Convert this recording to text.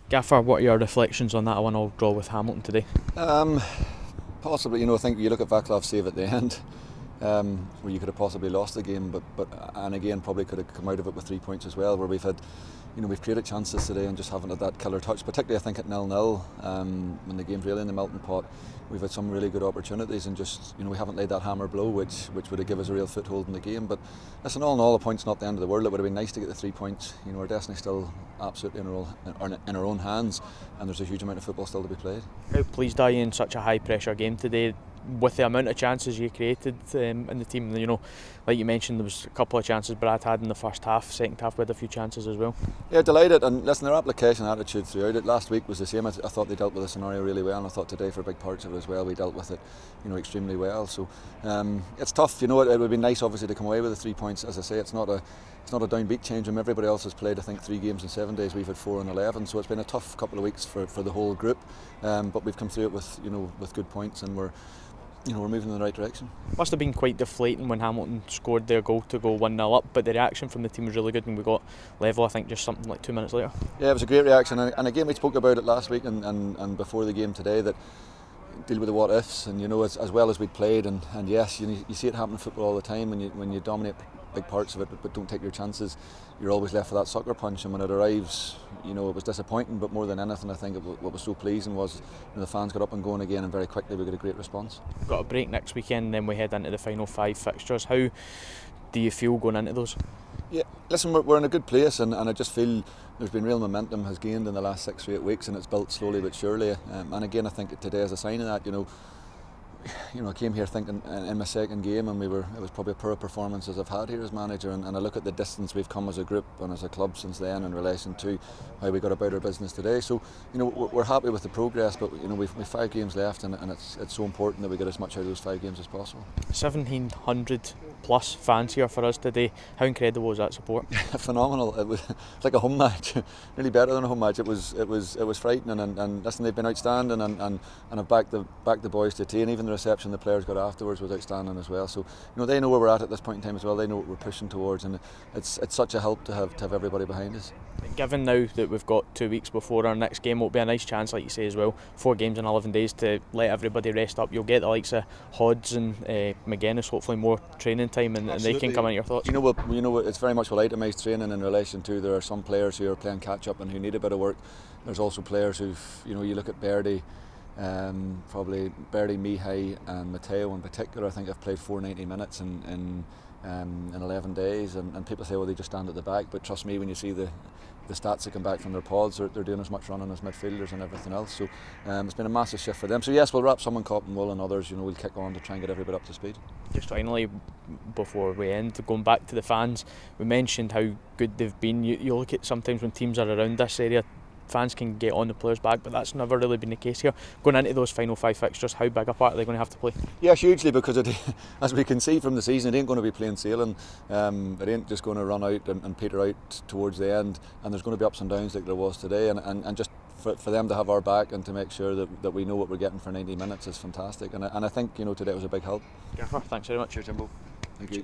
Gaffer, what are your reflections on that 1-1 draw with Hamilton today? Possibly, I think you look at Vaclav's save at the end, where you could have possibly lost the game, but and again probably could have come out of it with 3 points as well, where we've had, we've created chances today and just haven't had that killer touch, particularly I think at 0-0, when the game's really in the melting pot. We've had some really good opportunities and just, we haven't laid that hammer blow which would have given us a real foothold in the game. But listen, all in all, a point's not the end of the world. It would have been nice to get the 3 points. We're definitely still absolutely in our own hands, and there's a huge amount of football still to be played. How pleased are you in such a high pressure game today, with the amount of chances you created in the team? Like you mentioned, there was a couple of chances Brad had in the first half. Second half we had a few chances as well. Yeah, delighted, and listen, their application attitude throughout it last week was the same. I thought they dealt with the scenario really well, and I thought today for big parts of it as well we dealt with it extremely well. So it's tough. It would be nice obviously to come away with the 3 points. As I say, it's not a downbeat change from everybody else has played. I think 3 games in 7 days. We've had 4 in 11, so it's been a tough couple of weeks for the whole group, but we've come through it with good points, and we're moving in the right direction. Must have been quite deflating when Hamilton scored their goal to go 1-0 up, but the reaction from the team was really good when we got level, I think just something like 2 minutes later. Yeah, it was a great reaction, and again we spoke about it last week and before the game today, that deal with the what ifs, and as well as we'd played, and yes, you see it happen in football all the time when you dominate big parts of it but don't take your chances, you're always left with that sucker punch, and when it arrives, it was disappointing, but more than anything I think what was so pleasing was the fans got up and going again, and very quickly we got a great response. We've got a break next weekend, then we head into the final 5 fixtures. How do you feel going into those? Yeah, listen, we're in a good place, and I just feel there's been real momentum has gained in the last 6 or 8 weeks, and it's built slowly but surely, and again I think today is a sign of that. I came here thinking in my second game, and it was probably a poor performance as I've had here as manager, and I look at the distance we've come as a group and as a club since then in relation to how we got about our business today. So we're happy with the progress, but we've 5 games left, and it's so important that we get as much out of those 5 games as possible. 1,700 plus fans here for us today. How incredible was that support? Phenomenal. It was like a home match, really better than a home match. It was frightening, and listen, they've been outstanding, and I've backed the boys to tea, and even the reception the players got afterwards was outstanding as well. So they know where we're at this point in time as well. They know what we're pushing towards, and it's such a help to have everybody behind us. Given now that we've got 2 weeks before our next game, it'll be a nice chance, like you say as well, 4 games in 11 days to let everybody rest up. You'll get the likes of Hodds and McGuinness, hopefully more training time, and they can come in. Your thoughts? It's very much well itimised training in relation to there are some players who are playing catch up and who need a bit of work. There's also players who've you look at Berdy. Probably Berdy, Mihai and Matteo in particular, I think have played 490 minutes in 11 days, and people say, well, they just stand at the back, but trust me, when you see the stats that come back from their pods, they're doing as much running as midfielders and everything else. So it's been a massive shift for them. So yes, we'll wrap some in cotton wool, and others we'll kick on to try and get everybody up to speed. Just finally, before we end, going back to the fans, we mentioned how good they've been. You look at sometimes when teams are around this area, fans can get on the players' back, but that's never really been the case here. Going into those final 5 fixtures, how big a part are they going to have to play? Yeah, hugely, because as we can see from the season, it ain't going to be plain sailing. It ain't just going to run out and peter out towards the end, and there's going to be ups and downs like there was today, and just for them to have our back and to make sure that we know what we're getting for 90 minutes is fantastic, and I think today was a big help. Thanks very much. Cheers, Jimbo. Thank you.